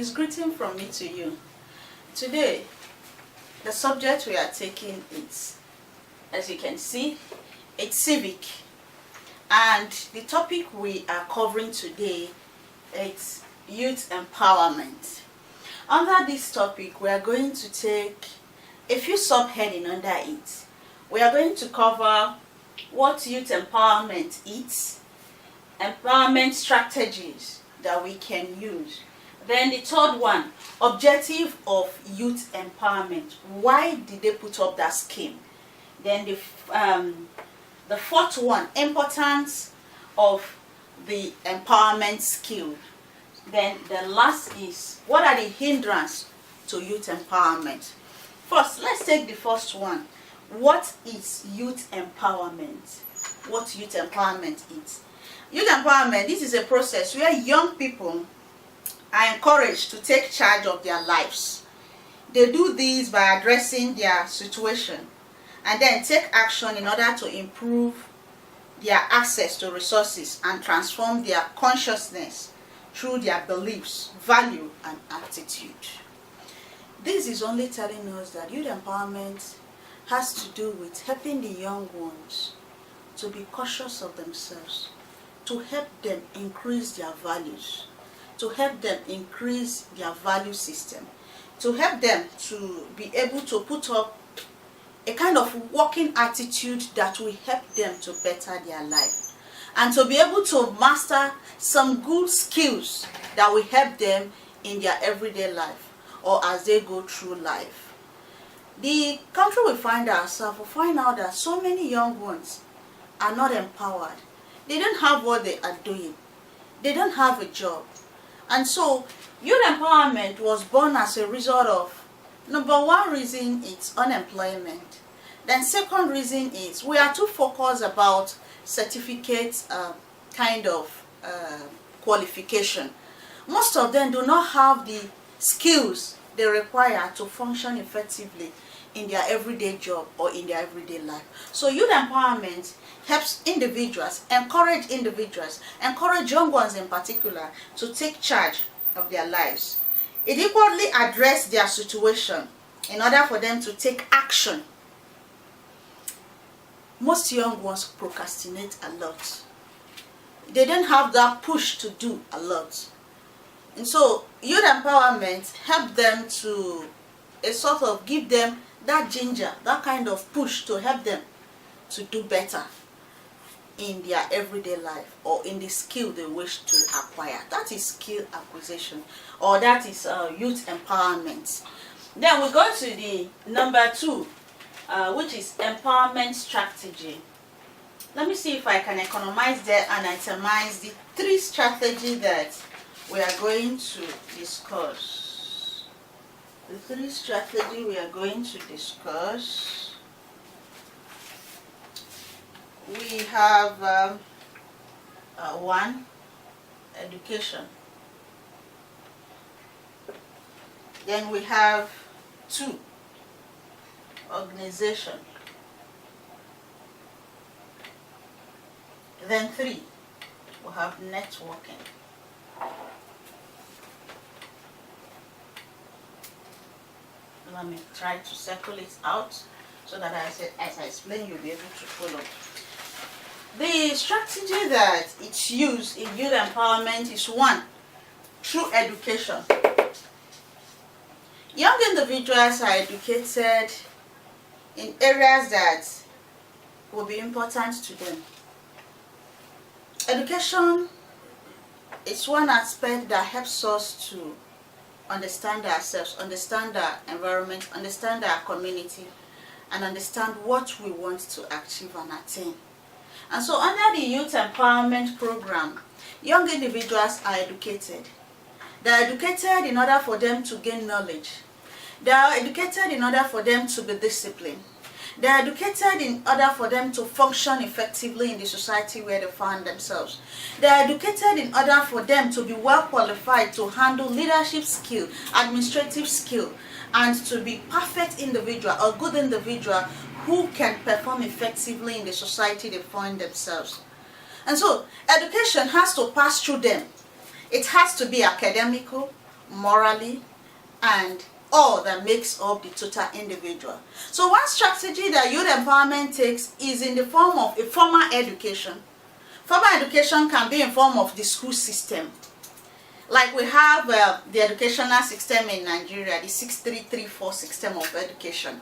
It's greeting from me to you. Today, the subject we are taking is, as you can see, it's civic. And the topic we are covering today is youth empowerment. Under this topic, we are going to take a few subheadings under it. We are going to cover what youth empowerment is, empowerment strategies that we can use. Then the third one, objective of youth empowerment. Why did they put up that scheme? Then the fourth one, importance of the empowerment skill. Then the last is, what are the hindrances to youth empowerment? First, let's take the first one. What is youth empowerment? What youth empowerment is? Youth empowerment, this is a process where young people are encouraged to take charge of their lives. They do this by addressing their situation and then take action in order to improve their access to resources and transform their consciousness through their beliefs, value, and attitude. This is only telling us that youth empowerment has to do with helping the young ones to be cautious of themselves, to help them increase their values, to help them increase their value system, to help them to be able to put up a kind of working attitude that will help them to better their life, and to be able to master some good skills that will help them in their everyday life or as they go through life. The country we find ourselves will find out that so many young ones are not empowered. They don't have what they are doing. They don't have a job. And so youth empowerment was born as a result of, number one reason is unemployment. Then second reason is we are too focused about certificate qualification. Most of them do not have the skills they require to function effectively in their everyday job or in their everyday life. So youth empowerment helps individuals, encourage young ones in particular, to take charge of their lives. It equally addresses their situation in order for them to take action. Most young ones procrastinate a lot. They don't have that push to do a lot. And so youth empowerment help them to sort of give them that ginger, that kind of push to help them to do better in their everyday life or in the skill they wish to acquire. That is skill acquisition, or that is youth empowerment. Then we go to the number two, which is empowerment strategy. Let me see if I can economize there and itemize the three strategies that we are going to discuss. The three strategies we are going to discuss. We have one, education. Then we have two, organization. Then three, we have networking. Let me try to circle it out so that as I explain, you'll be able to follow. The strategy that it's used in youth empowerment is one, through education. Young individuals are educated in areas that will be important to them. Education is one aspect that helps us to understand ourselves, understand our environment, understand our community, and understand what we want to achieve and attain. And so under the youth empowerment program, young individuals are educated. They are educated in order for them to gain knowledge. They are educated in order for them to be disciplined. They are educated in order for them to function effectively in the society where they find themselves. They are educated in order for them to be well qualified to handle leadership skill, administrative skill, and to be perfect individual or good individual who can perform effectively in the society they find themselves. And so education has to pass through them. It has to be academical, morally, and all that makes up the total individual. So one strategy that youth empowerment takes is in the form of a formal education. Formal education can be in form of the school system. Like we have the educational system in Nigeria, the 6334 system of education.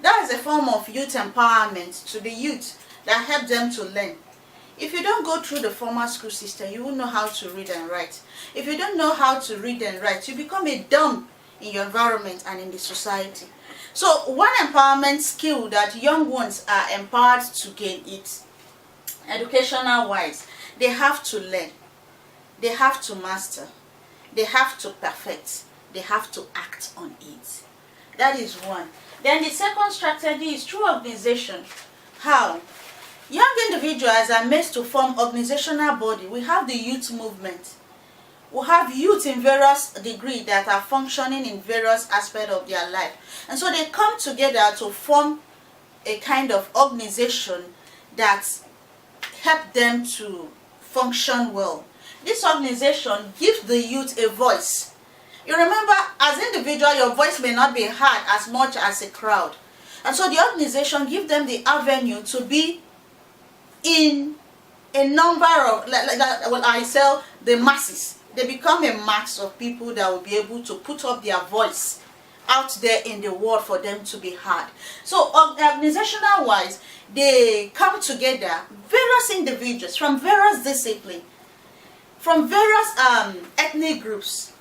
That is a form of youth empowerment to the youth that help them to learn. If you don't go through the formal school system, you won't know how to read and write. If you don't know how to read and write, you become a dumb in your environment and in the society. So one empowerment skill that young ones are empowered to gain is educational wise. They have to learn, they have to master, they have to perfect, they have to act on it. That is one. Then the second strategy is through organization. How? Young individuals are made to form organizational body. We have the youth movement. We have youth in various degrees that are functioning in various aspects of their life. And so they come together to form a kind of organization that help them to function well. This organization gives the youth a voice. You remember, as individual, your voice may not be heard as much as a crowd. And so the organization gives them the avenue to be in a number of, what I say, the masses. They become a mass of people that will be able to put up their voice out there in the world for them to be heard. So organizational wise, they come together, various individuals from various disciplines, from various ethnic groups,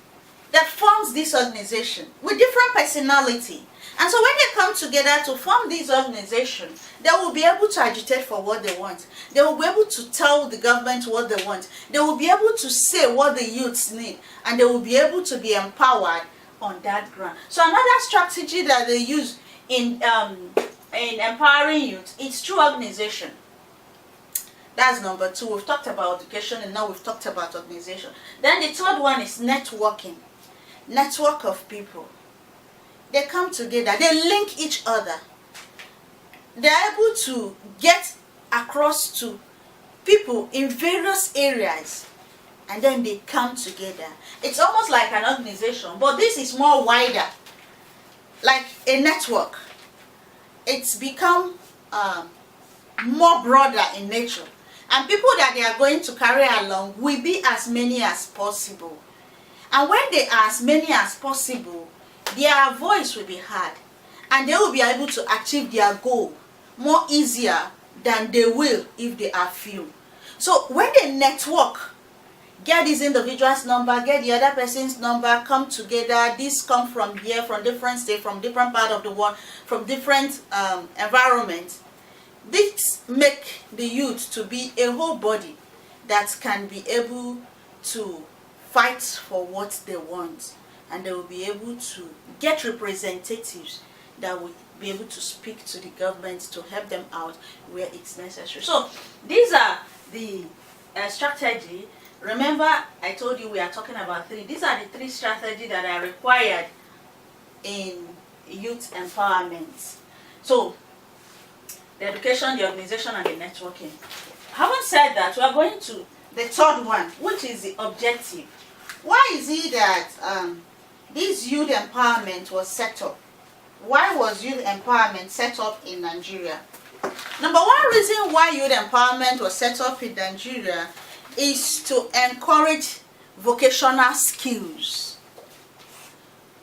that forms this organization with different personality. And so when they come together to form this organization, they will be able to agitate for what they want. They will be able to tell the government what they want. They will be able to say what the youths need. And they will be able to be empowered on that ground. So another strategy that they use in empowering youth is through organization. That's number two. We've talked about education and now we've talked about organization. Then the third one is networking. Network of people. They come together, they link each other. They're able to get across to people in various areas, and then they come together. It's almost like an organization, but this is more wider, like a network. It's become more broader in nature, and people that they are going to carry along will be as many as possible. And when they are as many as possible, their voice will be heard, and they will be able to achieve their goal more easier than they will if they are few. So when they network, get this individual's number, get the other person's number, come together, this come from here, from different states, from different part of the world, from different environments, this make the youth to be a whole body that can be able to fight for what they want. And they will be able to get representatives that will be able to speak to the government to help them out where it's necessary. So these are the strategy. Remember, I told you we are talking about three. These are the three strategies that are required in youth empowerment. So the education, the organization, and the networking. Having said that, we are going to the third one, which is the objective. Why is it that this youth empowerment was set up? Why was youth empowerment set up in Nigeria? Number one reason why youth empowerment was set up in Nigeria is to encourage vocational skills.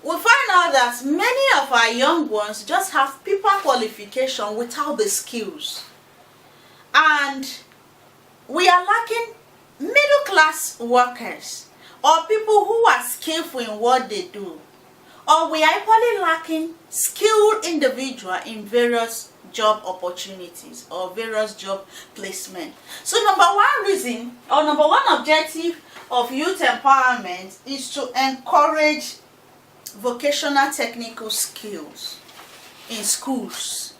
We find out that many of our young ones just have paper qualification without the skills. And we are lacking middle class workers, or people who are skillful in what they do, or we are equally lacking skilled individuals in various job opportunities or various job placement. So number one reason or number one objective of youth empowerment is to encourage vocational technical skills in schools,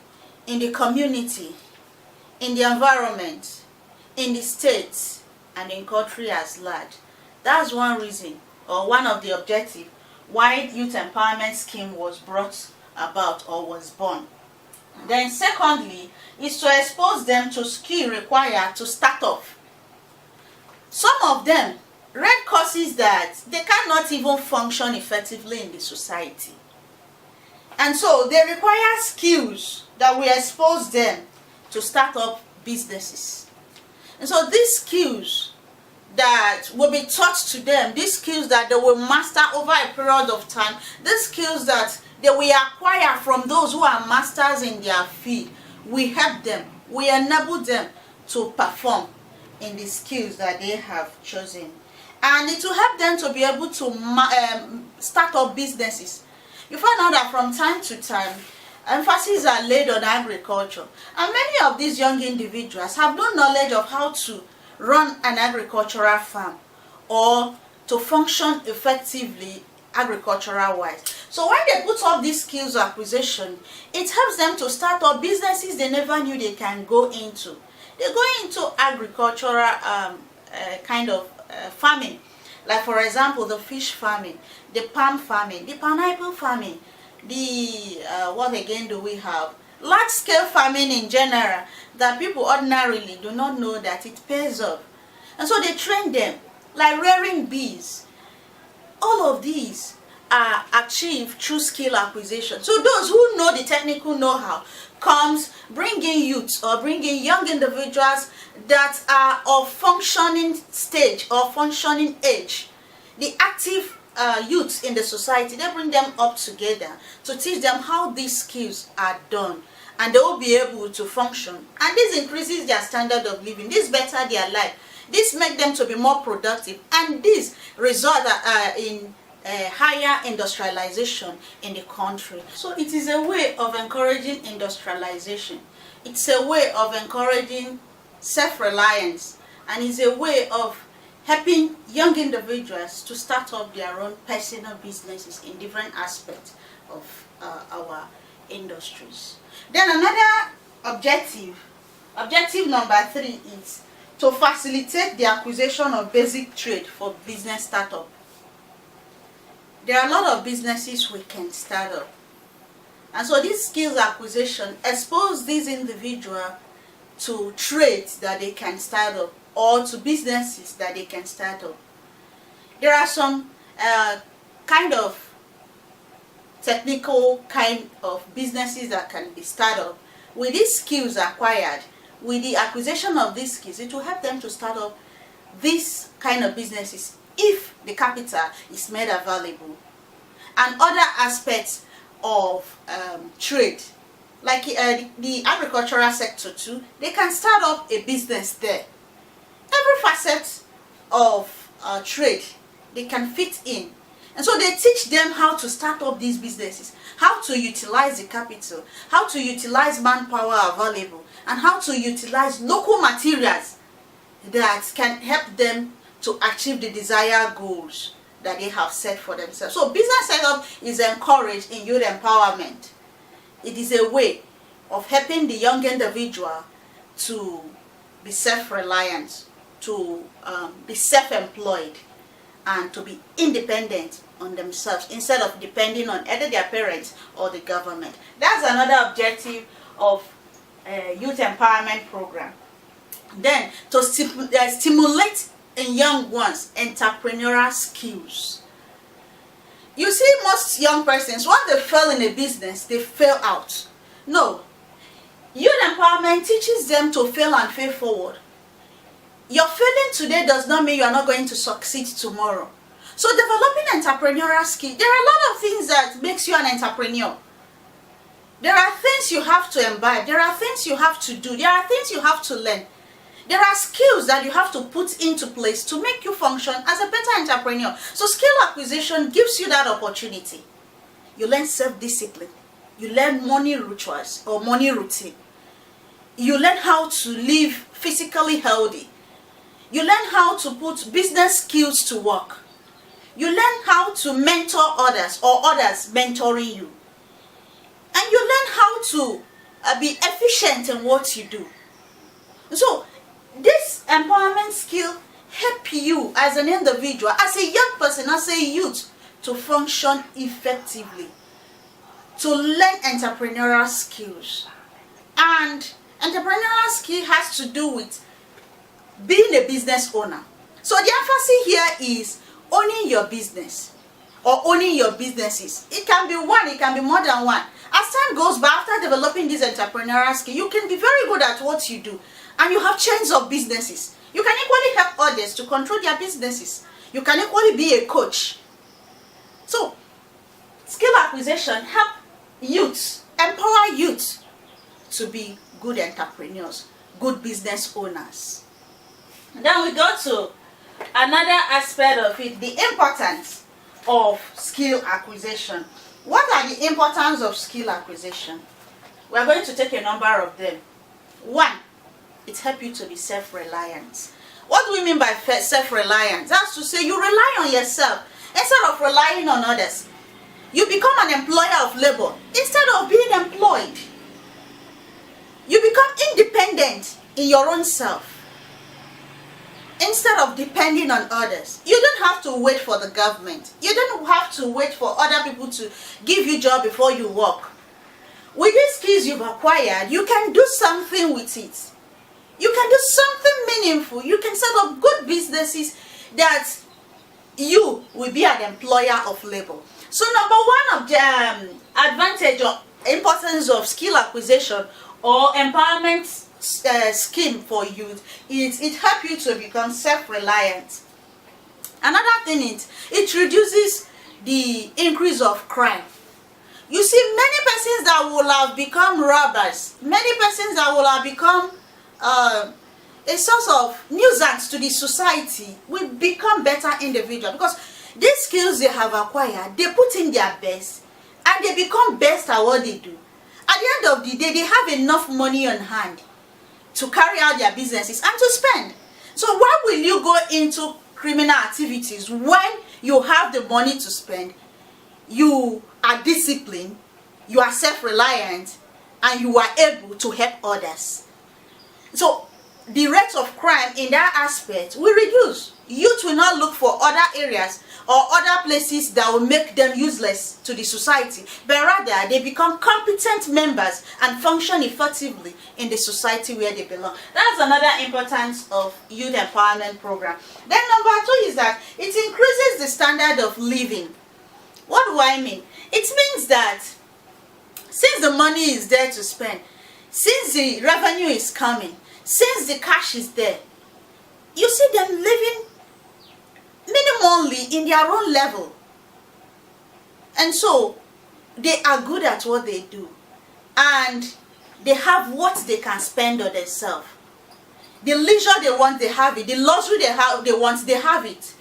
in the community, in the environment, in the states, and in country as large. That's one reason, or one of the objectives, why youth empowerment scheme was brought about or was born. Then secondly, is to expose them to skill required to start off. Some of them red causes that they cannot even function effectively in the society. And so they require skills that will expose them to start up businesses. And so these skills that will be taught to them, these skills that they will master over a period of time, these skills that they will acquire from those who are masters in their field, we help them, we enable them to perform in the skills that they have chosen. And it will help them to be able to start up businesses. You find out that from time to time, emphasis are laid on agriculture. And many of these young individuals have no knowledge of how to run an agricultural farm or to function effectively agricultural wise. So when they put up these skills acquisition, it helps them to start up businesses they never knew they can go into. They go into agricultural kind of farming, like for example the fish farming, the palm farming, the pineapple farming, the what again do we have, large scale farming in general that people ordinarily do not know that it pays off. And so they train them, like rearing bees. All of these are achieved through skill acquisition. So those who know the technical know-how comes bringing youths or bringing young individuals that are of functioning stage or functioning age, the active youths in the society. They bring them up together to teach them how these skills are done, and they will be able to function. And this increases their standard of living. This better their life. This makes them to be more productive, and this results in higher industrialization in the country. So it is a way of encouraging industrialization. It's a way of encouraging self-reliance, and it's a way of helping young individuals to start up their own personal businesses in different aspects of our industries. Then another objective number 3 is to facilitate the acquisition of basic trade for business startup. There are a lot of businesses we can start up. And so this skills acquisition expose these individuals to trades that they can start up or to businesses that they can start up. There are some kind of technical kind of businesses that can be started up. With these skills acquired, with the acquisition of these skills, it will help them to start up these kind of businesses if the capital is made available. And other aspects of trade, like the agricultural sector too, they can start up a business there. Every facet of trade they can fit in. And so they teach them how to start up these businesses, how to utilize the capital, how to utilize manpower available, and how to utilize local materials that can help them to achieve the desired goals that they have set for themselves. So business setup is encouraged in youth empowerment. It is a way of helping the young individual to be self-reliant, to be self-employed, and to be independent on themselves instead of depending on either their parents or the government. That's another objective of youth empowerment program. Then to stimulate in young ones entrepreneurial skills. You see, most young persons, once they fail in a business, they fail out. No, youth empowerment teaches them to fail and fail forward. Your failing today does not mean you are not going to succeed tomorrow. So developing entrepreneurial skills, there are a lot of things that makes you an entrepreneur. There are things you have to imbibe. There are things you have to do. There are things you have to learn. There are skills that you have to put into place to make you function as a better entrepreneur. So skill acquisition gives you that opportunity. You learn self-discipline. You learn money rituals or money routine. You learn how to live physically healthy. You learn how to put business skills to work. You learn how to mentor others or others mentoring you. And you learn how to be efficient in what you do. So this empowerment skill help you as an individual, as a young person, as a youth, to function effectively, to learn entrepreneurial skills. And entrepreneurial skill has to do with being a business owner. So the emphasis here is owning your business or owning your businesses. It can be one, it can be more than one. As time goes by, after developing this entrepreneurial skill, you can be very good at what you do, and you have chains of businesses. You can equally help others to control their businesses. You can equally be a coach. So, skill acquisition help youth, empower youth to be good entrepreneurs, good business owners. Then we go to another aspect of it, the importance of skill acquisition. What are the importance of skill acquisition? We are going to take a number of them. One, it helps you to be self-reliant. What do we mean by self-reliant? That's to say you rely on yourself instead of relying on others. You become an employer of labor instead of being employed. You become independent in your own self instead of depending on others. You don't have to wait for the government. You don't have to wait for other people to give you a job before you work. With these skills you've acquired, you can do something with it. You can do something meaningful. You can set up good businesses that you will be an employer of labor. So number one of the advantage or importance of skill acquisition or empowerment scheme for youth is it helps you to become self-reliant. Another thing is it reduces the increase of crime. You see, many persons that will have become robbers, many persons that will have become a source of nuisance to the society will become better individuals, because these skills they have acquired, they put in their best and they become best at what they do. At the end of the day, they have enough money on hand to carry out their businesses and to spend. So why will you go into criminal activities when you have the money to spend? You are disciplined, you are self-reliant, and you are able to help others. So the rate of crime in that aspect will reduce. Youth will not look for other areas or other places that will make them useless to the society, but rather they become competent members and function effectively in the society where they belong. That's another importance of youth empowerment program. Then number two is that it increases the standard of living. What do I mean? It means that since the money is there to spend, since the revenue is coming, since the cash is there, you see them living minimally in their own level. And so they are good at what they do, and they have what they can spend on themselves. The leisure they want, they have it. The luxury they want, they have it.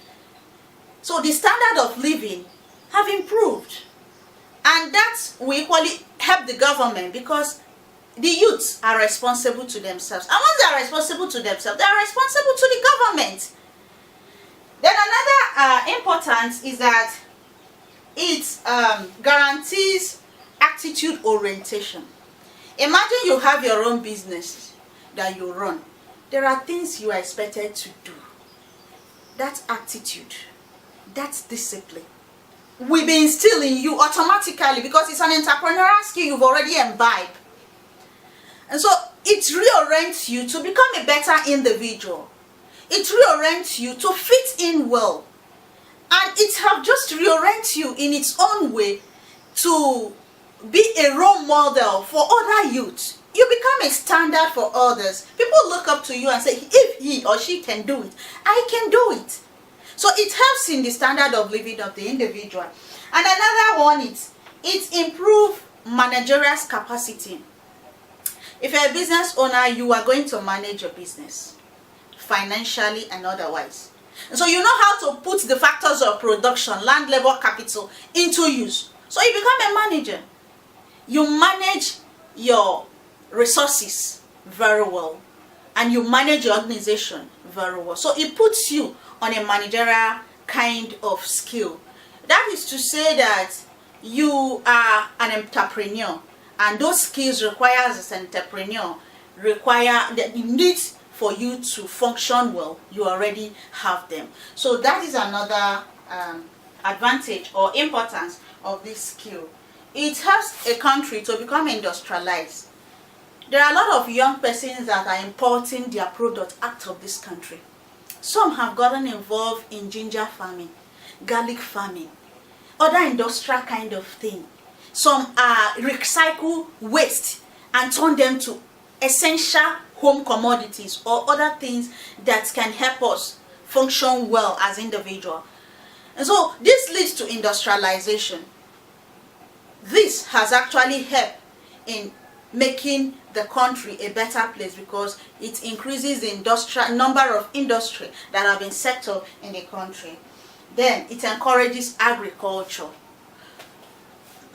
So the standard of living have improved, and that will equally help the government, because the youths are responsible to themselves, and once they are responsible to themselves, they are responsible to the government. Then another importance is that it guarantees attitude orientation. Imagine you have your own business that you run. There are things you are expected to do. That attitude, that discipline will be instilled in you automatically, because it's an entrepreneurial skill you've already imbibed. And so it reorients you to become a better individual. It reorients you to fit in well. And it have just reoriented you in its own way to be a role model for other youth. You become a standard for others. People look up to you and say, if he or she can do it, I can do it. So it helps in the standard of living of the individual. And another one is, it improves managerial capacity. If you're a business owner, you are going to manage your business financially and otherwise. And so you know how to put the factors of production, land, labor, capital into use. So you become a manager. You manage your resources very well, and you manage your organization very well. So it puts you on a managerial kind of skill. That is to say that you are an entrepreneur, and those skills required as an entrepreneur require that you need for you to function well. You already have them. So that is another advantage or importance of this skill. It helps a country to become industrialized. There are a lot of young persons that are importing their product out of this country. Some have gotten involved in ginger farming, garlic farming, other industrial kind of thing. Some recycle waste and turn them to essential home commodities or other things that can help us function well as individuals. And so this leads to industrialization. This has actually helped in making the country a better place because it increases the number of industry that have been set up in the country. Then it encourages agriculture.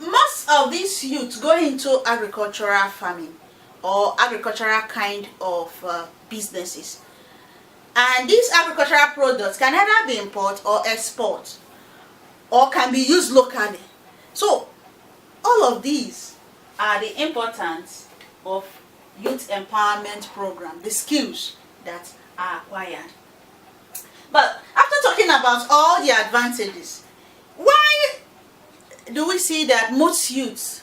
Most of these youths go into agricultural farming or agricultural kind of businesses. And these agricultural products can either be import or export or can be used locally. So all of these are the importance of youth empowerment program, the skills that are acquired. But after talking about all the advantages, why do we see that most youths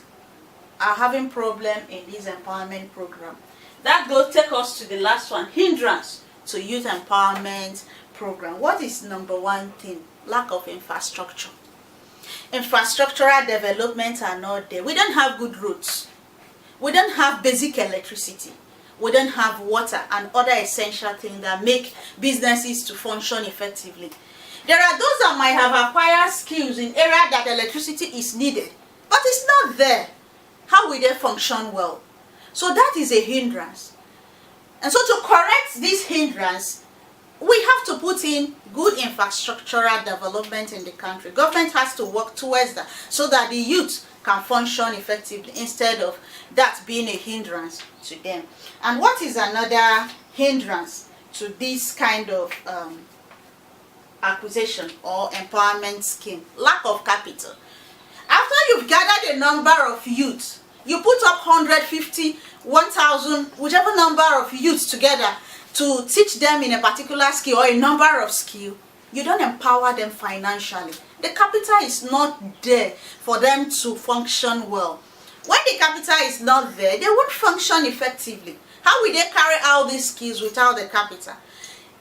are having problem in this empowerment program? That will take us to the last one, hindrance to youth empowerment program. What is number one thing? Lack of infrastructure. Infrastructural development are not there. We don't have good roads. We don't have basic electricity. We don't have water and other essential things that make businesses to function effectively. There are those that might have acquired skills in areas that electricity is needed, but it's not there. How will they function well? So that is a hindrance. And so to correct this hindrance, we have to put in good infrastructural development in the country. Government has to work towards that so that the youth can function effectively instead of that being a hindrance to them. And what is another hindrance to this kind of acquisition or empowerment scheme? Lack of capital. After you've gathered a number of youths, you put up 150, 1,000, whichever number of youths together to teach them in a particular skill or a number of skills, you don't empower them financially. The capital is not there for them to function well. When the capital is not there, they won't function effectively. How will they carry out these skills without the capital?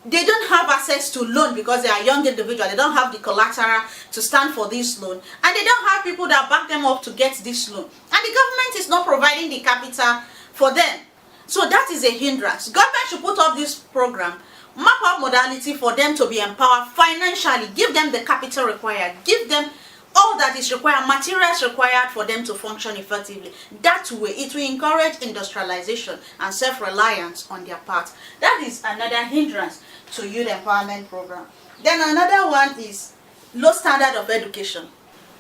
They don't have access to loan because they are young individuals. They don't have the collateral to stand for this loan. And they don't have people that back them up to get this loan. And the government is not providing the capital for them. So that is a hindrance. Government should put up this program, map out modality for them to be empowered financially, give them the capital required, give them all that is required, materials required for them to function effectively. That way, it will encourage industrialization and self-reliance on their part. That is another hindrance to youth empowerment program. Then another one is low standard of education.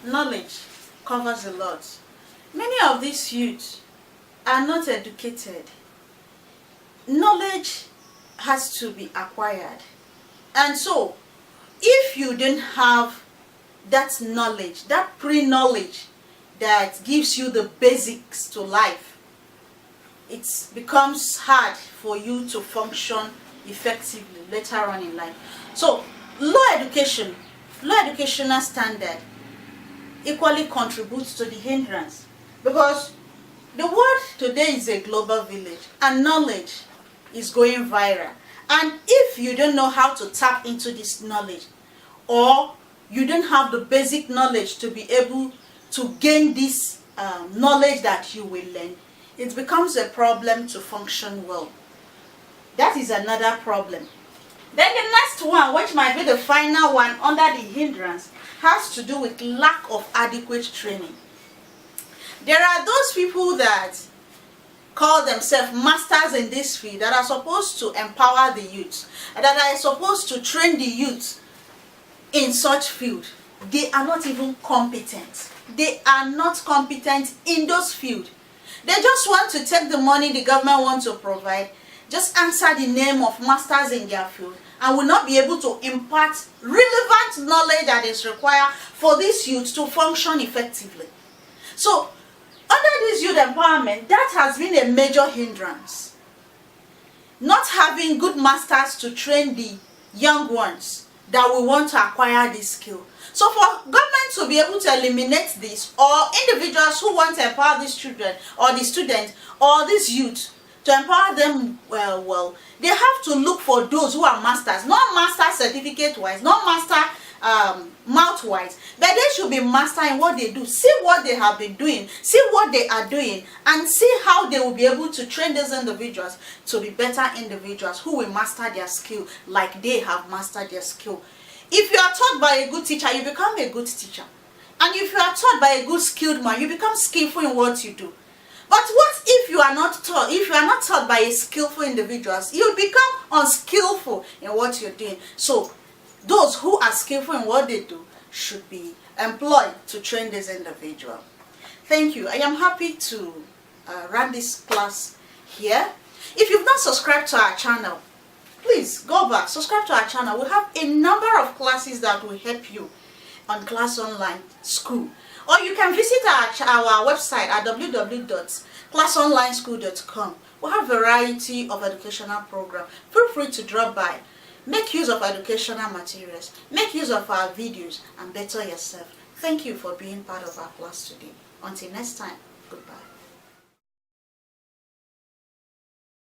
Knowledge covers a lot. Many of these youths are not educated. Knowledge has to be acquired. And so, if you don't have that knowledge, that pre-knowledge that gives you the basics to life, it becomes hard for you to function effectively later on in life. So, low educational standard equally contributes to the hindrance, because the world today is a global village and knowledge is going viral. And if you don't know how to tap into this knowledge, or you don't have the basic knowledge to be able to gain this knowledge that you will learn, it becomes a problem to function well. That is another problem. Then the next one, which might be the final one under the hindrance, has to do with lack of adequate training. There are those people that call themselves masters in this field that are supposed to empower the youth, that are supposed to train the youth in such field. They are not even competent. They are not competent in those fields. They just want to take the money the government wants to provide, just answer the name of masters in their field, and will not be able to impart relevant knowledge that is required for these youth to function effectively. So, under this youth empowerment, that has been a major hindrance. Not having good masters to train the young ones that will want to acquire this skill. So for government to be able to eliminate this, or individuals who want to empower these children, or the students, or these youth, to empower them well, they have to look for those who are masters, not master certificate wise, not master mouth wise, but they should be master in what they do. See what they have been doing, see what they are doing, and see how they will be able to train these individuals to be better individuals who will master their skill like they have mastered their skill. If you are taught by a good teacher, you become a good teacher. And if you are taught by a good skilled man, you become skillful in what you do. But what if you are not taught? If you are not taught by a skillful individuals, you become unskillful in what you're doing. So those who are skillful in what they do should be employed to train this individual. Thank you. I am happy to run this class here. If you've not subscribed to our channel, please go back, subscribe to our channel. We have a number of classes that will help you on Class Online School. Or you can visit our website at www.classonlineschool.com. We have a variety of educational programs. Feel free to drop by. Make use of educational materials. Make use of our videos and better yourself. Thank you for being part of our class today. Until next time, goodbye.